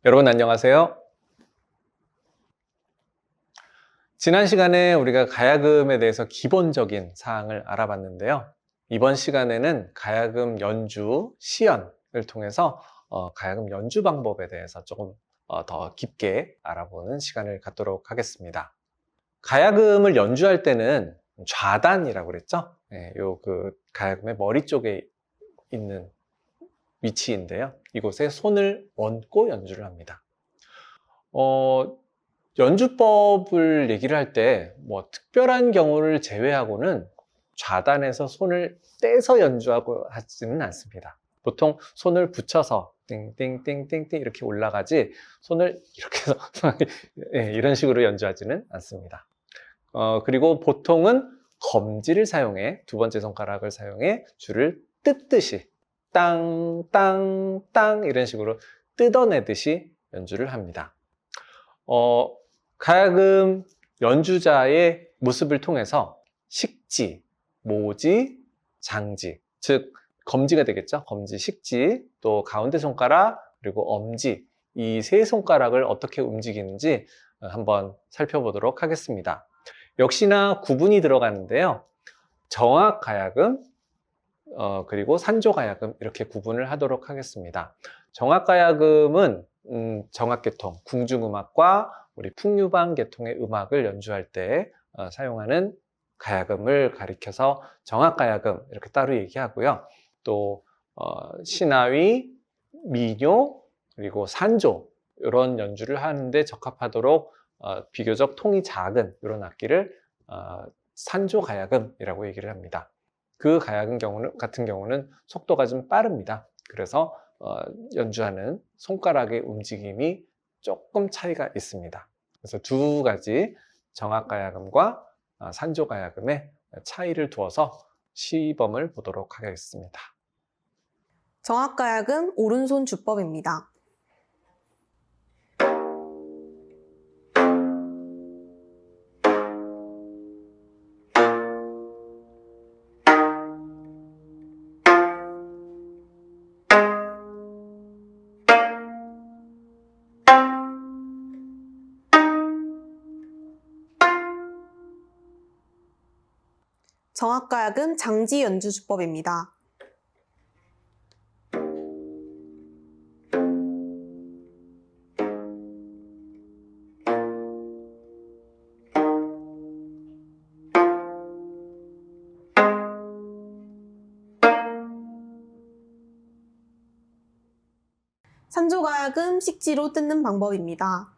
여러분 안녕하세요. 지난 시간에 우리가 가야금에 대해서 기본적인 사항을 알아봤는데요. 이번 시간에는 가야금 연주, 시연을 통해서 가야금 연주 방법에 대해서 조금 더 깊게 알아보는 시간을 갖도록 하겠습니다. 가야금을 연주할 때는 좌단이라고 그랬죠? 네, 가야금의 머리 쪽에 있는 위치인데요. 이곳에 손을 얹고 연주를 합니다. 연주법을 얘기를 할 때 뭐 특별한 경우를 제외하고는 좌단에서 손을 떼서 연주하고 하지는 않습니다. 보통 손을 붙여서 띵띵띵띵띵 이렇게 올라가지 손을 이렇게 해서 이런 식으로 연주하지는 않습니다. 그리고 보통은 검지를 사용해, 두 번째 손가락을 사용해 줄을 뜯듯이 땅, 땅, 땅 이런 식으로 뜯어내듯이 연주를 합니다. 가야금 연주자의 모습을 통해서 식지, 모지, 장지, 즉 검지가 되겠죠. 검지, 식지, 또 가운데 손가락, 그리고 엄지, 이 세 손가락을 어떻게 움직이는지 한번 살펴보도록 하겠습니다. 역시나 구분이 들어가는데요. 정악 가야금, 그리고 산조 가야금 이렇게 구분을 하도록 하겠습니다. 정악 가야금은 정악계통, 궁중음악과 우리 풍류방 계통의 음악을 연주할 때 사용하는 가야금을 가리켜서 정악가야금 이렇게 따로 얘기하고요. 또 신하위, 민요, 그리고 산조 이런 연주를 하는데 적합하도록 비교적 통이 작은 이런 악기를 산조 가야금이라고 얘기를 합니다. 그 가야금 같은 경우는 속도가 좀 빠릅니다. 그래서 연주하는 손가락의 움직임이 조금 차이가 있습니다. 그래서 두 가지 정악가야금과 산조가야금의 차이를 두어서 시범을 보도록 하겠습니다. 정악가야금 오른손 주법입니다. 정악가야금 장지 연주 주법입니다. 산조가야금 식지로 뜯는 방법입니다.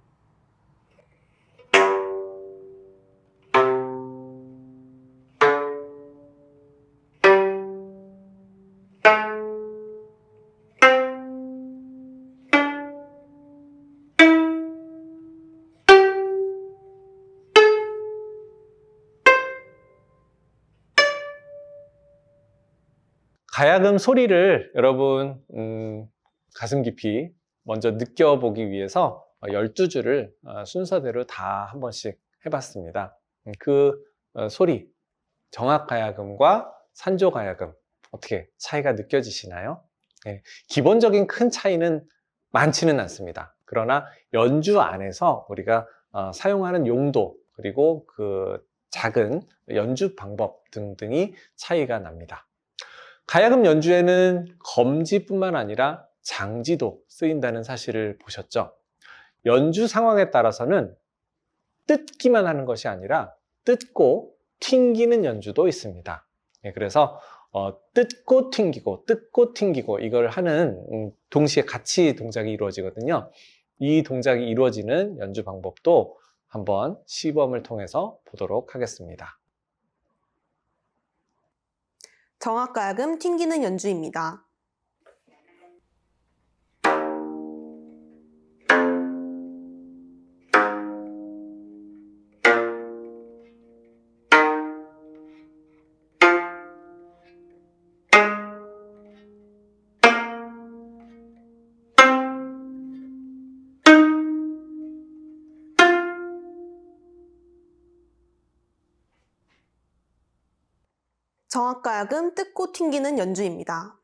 가야금 소리를 여러분 가슴 깊이 먼저 느껴보기 위해서 12줄을 순서대로 다 한 번씩 해봤습니다. 그 소리, 정악가야금과 산조가야금 어떻게 차이가 느껴지시나요? 네, 기본적인 큰 차이는 많지는 않습니다. 그러나 연주 안에서 우리가 사용하는 용도 그리고 그 작은 연주 방법 등등이 차이가 납니다. 가야금 연주에는 검지뿐만 아니라 장지도 쓰인다는 사실을 보셨죠? 연주 상황에 따라서는 뜯기만 하는 것이 아니라 뜯고 튕기는 연주도 있습니다. 그래서 뜯고 튕기고 이걸 하는 동시에 같이 동작이 이루어지거든요. 이 동작이 이루어지는 연주 방법도 한번 시범을 통해서 보도록 하겠습니다. 정악가야금 튕기는 연주입니다. 정악가야금 뜯고 튕기는 연주입니다.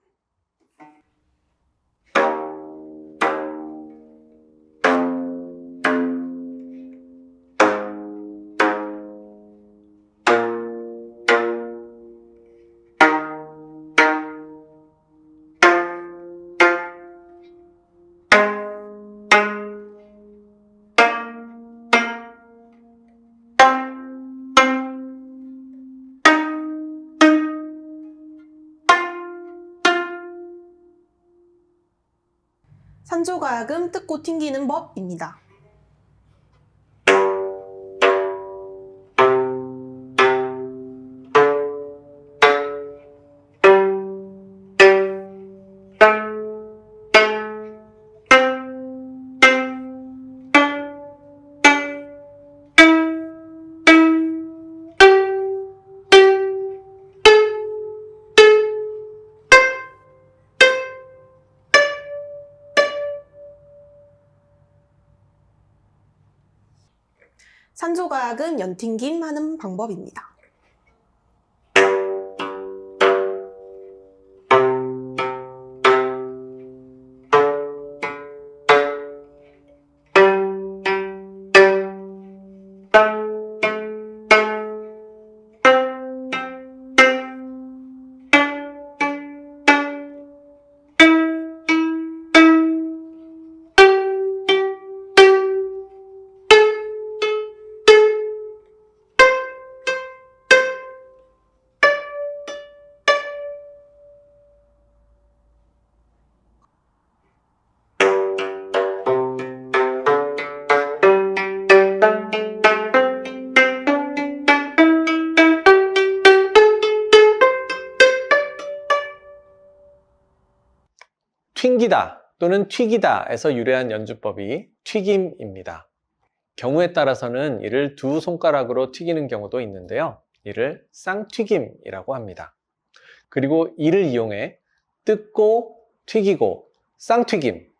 산조가야금 뜯고 튕기는 법입니다. 산조가야금 연튕김 하는 방법입니다. 튕기다 또는 튀기다에서 유래한 연주법이 튀김입니다. 경우에 따라서는 이를 두 손가락으로 튀기는 경우도 있는데요. 이를 쌍튀김이라고 합니다. 그리고 이를 이용해 뜯고 튀기고 쌍튀김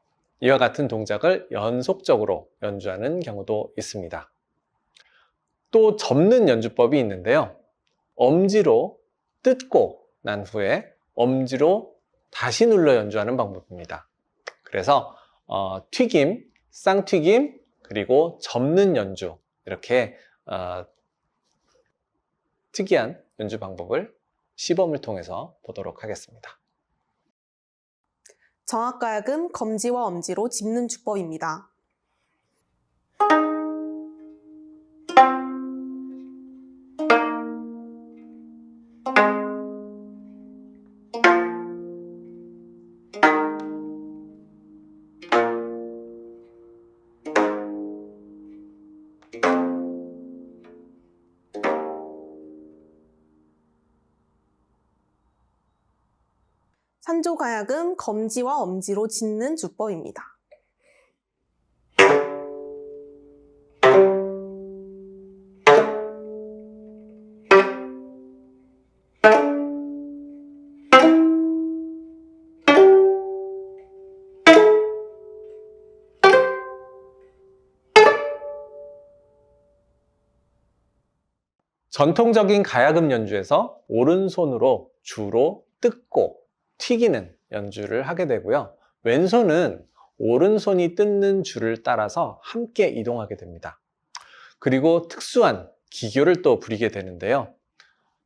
이와 같은 동작을 연속적으로 연주하는 경우도 있습니다. 또 접는 연주법이 있는데요. 엄지로 뜯고 난 후에 엄지로 다시 눌러 연주하는 방법입니다. 그래서 튀김, 쌍튀김, 그리고 접는 연주 이렇게 특이한 연주 방법을 시범을 통해서 보도록 하겠습니다. 정악가야금 검지와 엄지로 짚는 주법입니다. 산조가야금 검지와 엄지로 짚는 주법입니다. 전통적인 가야금 연주에서 오른손으로 주로 뜯고 튀기는 연주를 하게 되고요. 왼손은 오른손이 뜯는 줄을 따라서 함께 이동하게 됩니다. 그리고 특수한 기교를 또 부리게 되는데요.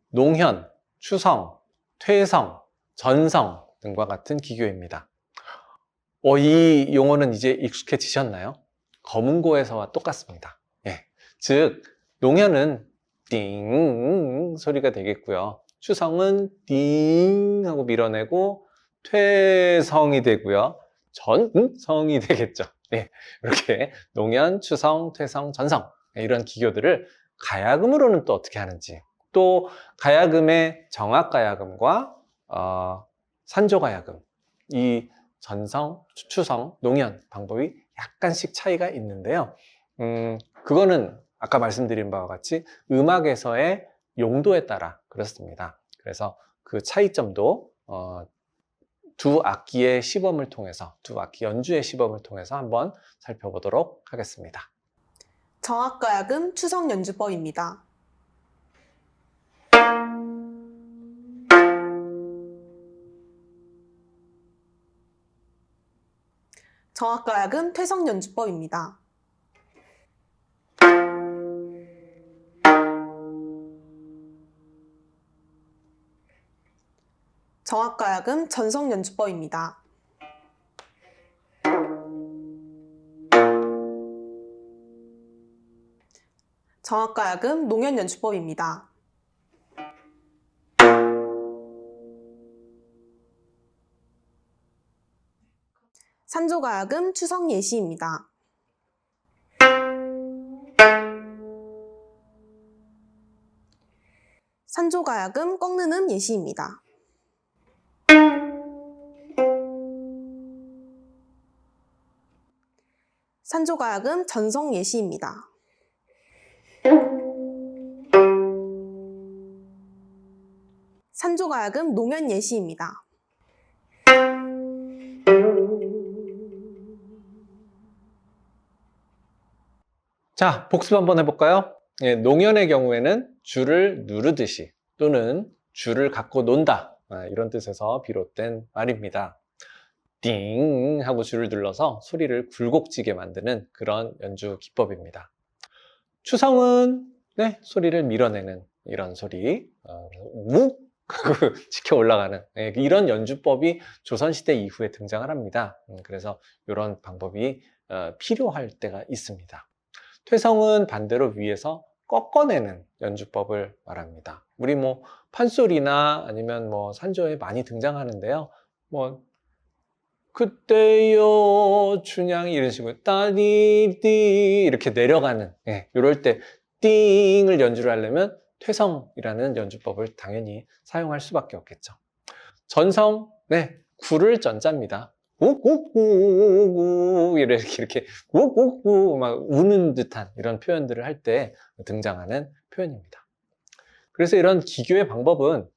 농현, 추성, 퇴성, 전성 등과 같은 기교입니다. 이 용어는 이제 익숙해지셨나요? 검은고에서와 똑같습니다. 즉 농현은 띵 소리가 되겠고요. 추성은 띵 하고 밀어내고 퇴성이 되고요. 전성이 되겠죠. 이렇게 농현, 추성, 퇴성, 전성 이런 기교들을 가야금으로는 또 어떻게 하는지, 또 가야금의 정악가야금과 산조가야금, 이 전성, 추성, 농현 방법이 약간씩 차이가 있는데요. 그거는 아까 말씀드린 바와 같이 음악에서의 용도에 따라 그렇습니다. 그래서 그 차이점도 두 악기의 시범을 통해서, 두 악기 연주의 시범을 통해서 한번 살펴보도록 하겠습니다. 정악가야금 추성 연주법입니다. 정악가야금 퇴성 연주법입니다. 정악가야금 전성 연주법입니다. 정악가야금 농현 연주법입니다. 산조가야금 추석 예시입니다. 산조가야금 꺾는 음 예시입니다. 산조가야금 전성 예시입니다. 산조가야금 노면 예시입니다. 자, 복습 한번 해볼까요? 예, 농연의 경우에는 줄을 누르듯이 또는 줄을 갖고 논다, 이런 뜻에서 비롯된 말입니다. 띵 하고 줄을 눌러서 소리를 굴곡지게 만드는 그런 연주 기법입니다. 추성은 네, 소리를 밀어내는 이런 소리, 묵 하고 치켜 올라가는 이런 연주법이 조선시대 이후에 등장을 합니다. 그래서 이런 방법이 필요할 때가 있습니다. 퇴성은 반대로 위에서 꺾어내는 연주법을 말합니다. 우리 뭐 판소리나 아니면 뭐 산조에 많이 등장하는데요. 뭐 그때요 춘향이 이런 식으로 따디디 이렇게 내려가는, 이럴 때 띵을 연주를 하려면 퇴성이라는 연주법을 당연히 사용할 수밖에 없겠죠. 전성, 네, 구를 전자입니다. 우우우우우 이렇게 우우우 막 우는 듯한 이런 표현들을 할 때 등장하는 표현입니다. 그래서 이런 기교의 방법은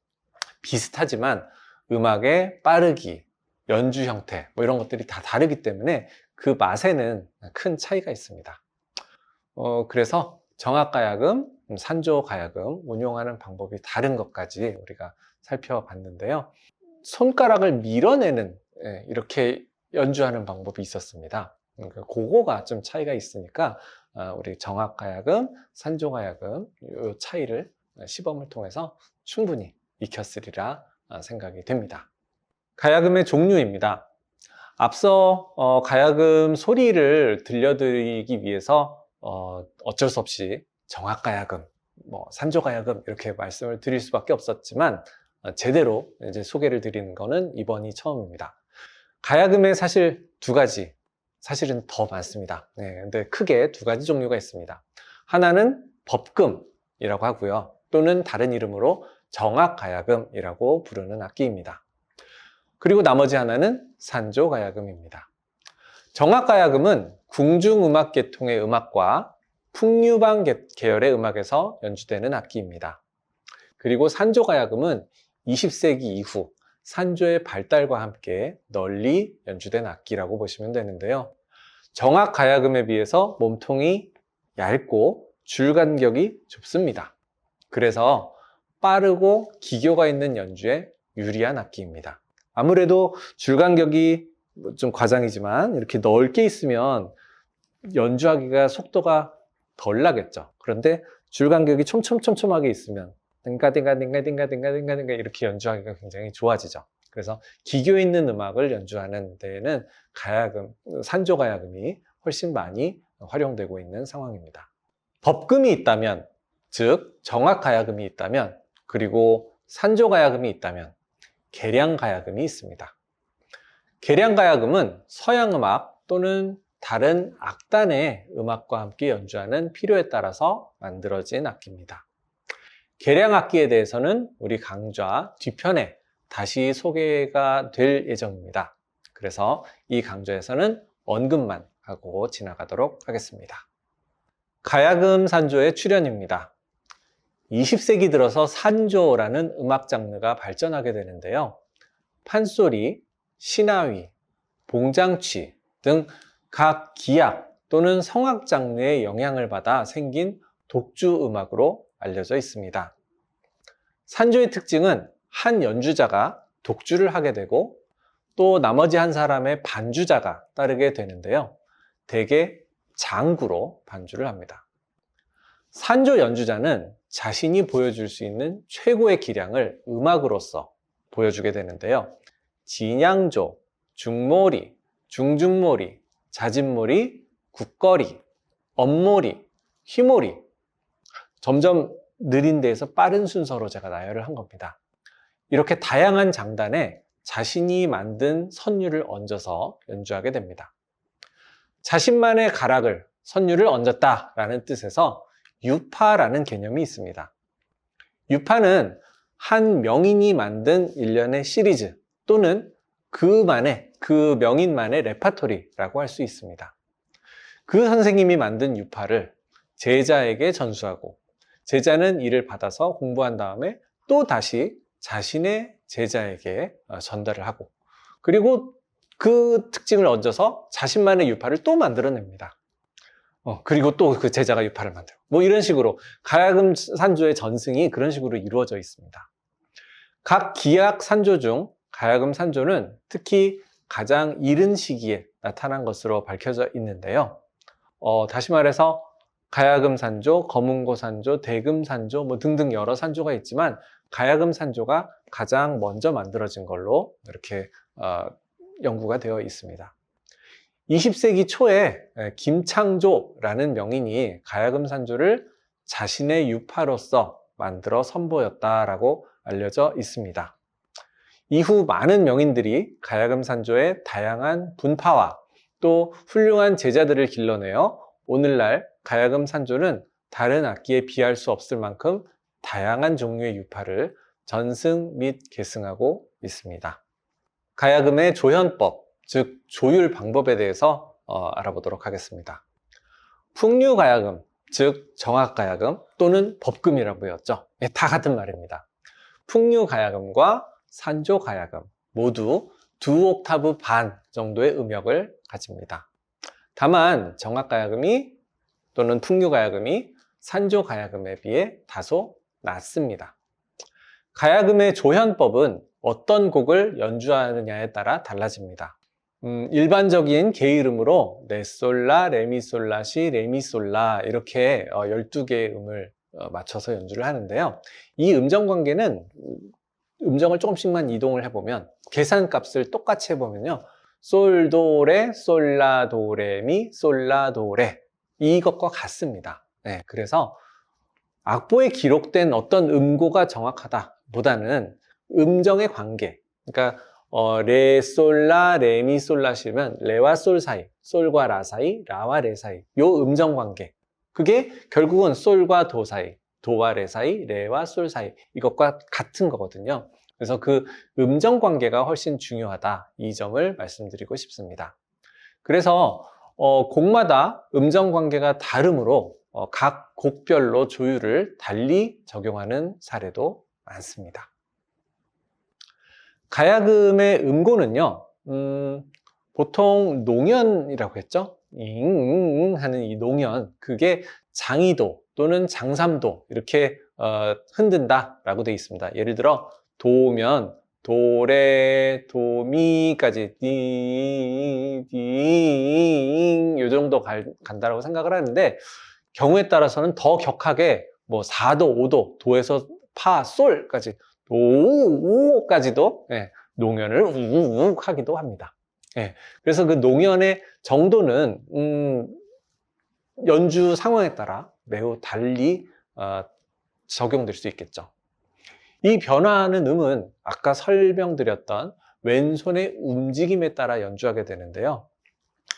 비슷하지만 음악의 빠르기, 연주 형태 뭐 이런 것들이 다 다르기 때문에 그 맛에는 큰 차이가 있습니다. 그래서 정악가야금, 산조가야금 운용하는 방법이 다른 것까지 우리가 살펴봤는데요. 손가락을 밀어내는 이렇게 연주하는 방법이 있었습니다. 그거가 좀 차이가 있으니까 우리 정악가야금, 산조가야금 이 차이를 시범을 통해서 충분히 익혔으리라 생각이 됩니다. 가야금의 종류입니다. 앞서 가야금 소리를 들려드리기 위해서 어쩔 수 없이 정악가야금, 산조가야금 이렇게 말씀을 드릴 수밖에 없었지만 제대로 이제 소개를 드리는 거는 이번이 처음입니다. 가야금에 사실 두 가지, 사실은 더 많습니다. 근데 크게 두 가지 종류가 있습니다. 하나는 법금이라고 하고요. 또는 다른 이름으로 정악가야금이라고 부르는 악기입니다. 그리고 나머지 하나는 산조가야금입니다. 정악가야금은 궁중음악 계통의 음악과 풍류방 계열의 음악에서 연주되는 악기입니다. 그리고 산조가야금은 20세기 이후 산조의 발달과 함께 널리 연주된 악기라고 보시면 되는데요. 정악가야금에 비해서 몸통이 얇고 줄 간격이 좁습니다. 그래서 빠르고 기교가 있는 연주에 유리한 악기입니다. 아무래도 줄 간격이 좀 과장이지만 이렇게 넓게 있으면 연주하기가 속도가 덜 나겠죠. 그런데 줄 간격이 촘촘촘촘하게 있으면 띵가띵가띵가띵가띵가띵가 이렇게 연주하기가 굉장히 좋아지죠. 그래서 기교 있는 음악을 연주하는 데에는 가야금, 산조가야금이 훨씬 많이 활용되고 있는 상황입니다. 법금이 있다면, 즉 정악가야금이 있다면, 그리고 산조가야금이 있다면 계량가야금이 있습니다. 계량가야금은 서양음악 또는 다른 악단의 음악과 함께 연주하는 필요에 따라서 만들어진 악기입니다. 계량악기에 대해서는 우리 강좌 뒤편에 다시 소개가 될 예정입니다. 그래서 이 강좌에서는 언급만 하고 지나가도록 하겠습니다. 가야금 산조의 출현입니다. 20세기 들어서 산조라는 음악 장르가 발전하게 되는데요. 판소리, 신화위, 봉장취 등 각 기악 또는 성악 장르의 영향을 받아 생긴 독주 음악으로 알려져 있습니다. 산조의 특징은 한 연주자가 독주를 하게 되고 또 나머지 한 사람의 반주자가 따르게 되는데요. 대개 장구로 반주를 합니다. 산조 연주자는 자신이 보여줄 수 있는 최고의 기량을 음악으로서 보여주게 되는데요. 진양조, 중모리, 중중모리, 자진모리, 국거리, 엄모리, 휘모리, 점점 느린 데에서 빠른 순서로 제가 나열을 한 겁니다. 이렇게 다양한 장단에 자신이 만든 선율을 얹어서 연주하게 됩니다. 자신만의 가락을, 선율을 얹었다라는 뜻에서 유파라는 개념이 있습니다. 유파는 한 명인이 만든 일련의 시리즈 또는 그 명인만의 레파토리라고 할 수 있습니다. 그 선생님이 만든 유파를 제자에게 전수하고 제자는 이를 받아서 공부한 다음에 또 다시 자신의 제자에게 전달을 하고 그리고 그 특징을 얹어서 자신만의 유파를 또 만들어냅니다. 그리고 또 그 제자가 유파를 만들고 뭐 이런 식으로 가야금 산조의 전승이 그런 식으로 이루어져 있습니다. 각 기악 산조 중 가야금 산조는 특히 가장 이른 시기에 나타난 것으로 밝혀져 있는데요. 다시 말해서 가야금 산조, 거문고 산조, 대금 산조 뭐 등등 여러 산조가 있지만 가야금 산조가 가장 먼저 만들어진 걸로 이렇게 연구가 되어 있습니다. 20세기 초에 김창조라는 명인이 가야금 산조를 자신의 유파로서 만들어 선보였다라고 알려져 있습니다. 이후 많은 명인들이 가야금 산조의 다양한 분파와 또 훌륭한 제자들을 길러내어 오늘날 가야금 산조는 다른 악기에 비할 수 없을 만큼 다양한 종류의 유파를 전승 및 계승하고 있습니다. 가야금의 조현법, 즉 조율 방법에 대해서 알아보도록 하겠습니다. 풍류가야금, 즉 정악가야금 또는 법금이라고 배웠죠. 다 같은 말입니다. 풍류가야금과 산조가야금 모두 2옥타브 반 정도의 음역을 가집니다. 다만 정악가야금이 또는 풍류가야금이 산조가야금에 비해 다소 낮습니다. 가야금의 조현법은 어떤 곡을 연주하느냐에 따라 달라집니다. 일반적인 개 이름으로 레솔라, 레미솔라시, 레미솔라 이렇게 12개의 음을 맞춰서 연주를 하는데요. 이 음정 관계는 음정을 조금씩만 이동을 해보면 계산값을 똑같이 해보면요. 솔, 도, 레, 솔라, 도, 레, 미, 솔라, 도, 레 이것과 같습니다. 네, 그래서 악보에 기록된 어떤 음고가 정확하다 보다는 음정의 관계, 그러니까 레, 솔, 라, 레, 미, 솔, 라시면 레와 솔 사이, 솔과 라 사이, 라와 레 사이 요 음정 관계 그게 결국은 솔과 도 사이, 도와 레 사이, 레와 솔 사이 이것과 같은 거거든요. 그래서 그 음정 관계가 훨씬 중요하다 이 점을 말씀드리고 싶습니다. 그래서 곡마다 음정 관계가 다르므로 각 곡별로 조율을 달리 적용하는 사례도 많습니다. 가야금의 음고는요, 보통 농연이라고 했죠? 잉 하는 이 농연, 그게 장이도 또는 장삼도 이렇게 흔든다라고 되어 있습니다. 예를 들어 도면 도레, 도미까지 이 정도 간다라고 생각을 하는데 경우에 따라서는 더 격하게 뭐 4도, 5도, 도에서 파, 솔까지 오까지도 농연을 우욱 하기도 합니다. 그래서 그 농연의 정도는 연주 상황에 따라 매우 달리 적용될 수 있겠죠. 이 변화하는 음은 아까 설명드렸던 왼손의 움직임에 따라 연주하게 되는데요.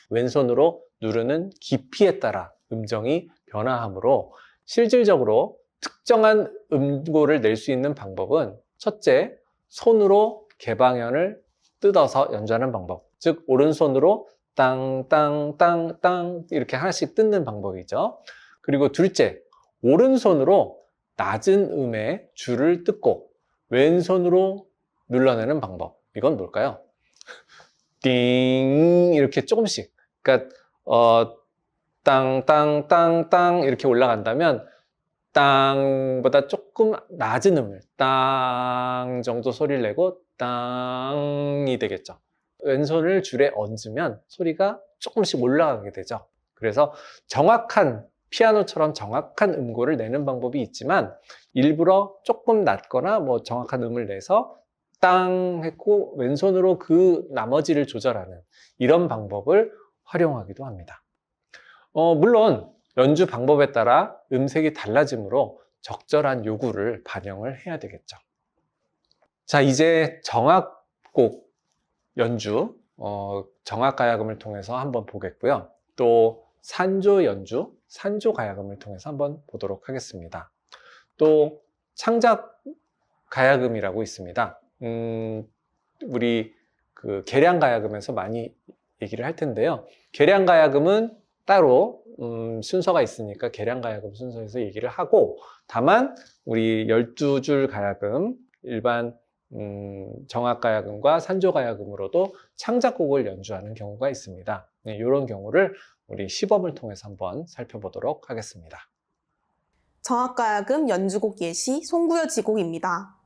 왼손으로 누르는 깊이에 따라 음정이 변화하므로 실질적으로 특정한 음고를 낼 수 있는 방법은 첫째, 손으로 개방현을 뜯어서 연주하는 방법, 즉 오른손으로 땅땅땅땅 이렇게 하나씩 뜯는 방법이죠. 그리고 둘째, 오른손으로 낮은 음의 줄을 뜯고 왼손으로 눌러내는 방법. 이건 뭘까요? 띵 이렇게 조금씩, 그러니까 땅땅땅땅 이렇게 올라간다면 땅보다 조금 낮은 음을 땅 정도 소리를 내고 땅이 되겠죠. 왼손을 줄에 얹으면 소리가 조금씩 올라가게 되죠. 그래서 정확한 피아노처럼 정확한 음고를 내는 방법이 있지만 일부러 조금 낮거나 뭐 정확한 음을 내서 땅 했고 왼손으로 그 나머지를 조절하는 이런 방법을 활용하기도 합니다. 물론 연주 방법에 따라 음색이 달라지므로 적절한 요구를 반영을 해야 되겠죠. 자, 이제 정악곡 연주, 정악가야금을 통해서 한번 보겠고요. 또 산조 연주, 산조가야금을 통해서 한번 보도록 하겠습니다. 또 창작가야금이라고 있습니다. 우리 그 계량가야금에서 많이 얘기를 할 텐데요. 계량가야금은 따로 순서가 있으니까 계량가야금 순서에서 얘기를 하고, 다만 우리 12줄 가야금, 일반 정악가야금과 산조가야금으로도 창작곡을 연주하는 경우가 있습니다. 네, 이런 경우를 우리 시범을 통해서 한번 살펴보도록 하겠습니다. 정악가야금 연주곡 예시 송구여 지곡입니다.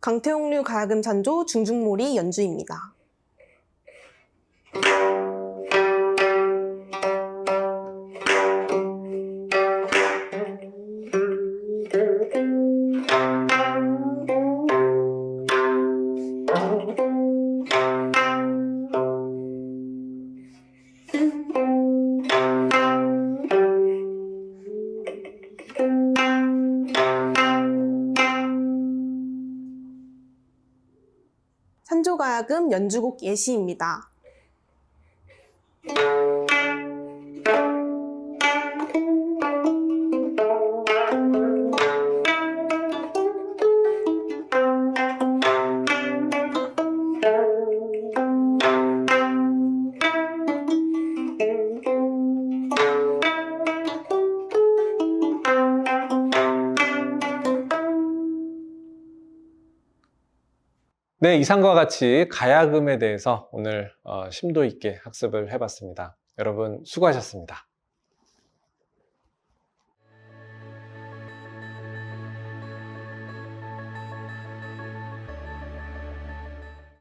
강태홍류 가야금 찬조 중중몰이 연주입니다. 산조가야금 연주곡 예시입니다. 네, 이상과 같이 가야금에 대해서 오늘 심도 있게 학습을 해봤습니다. 여러분 수고하셨습니다.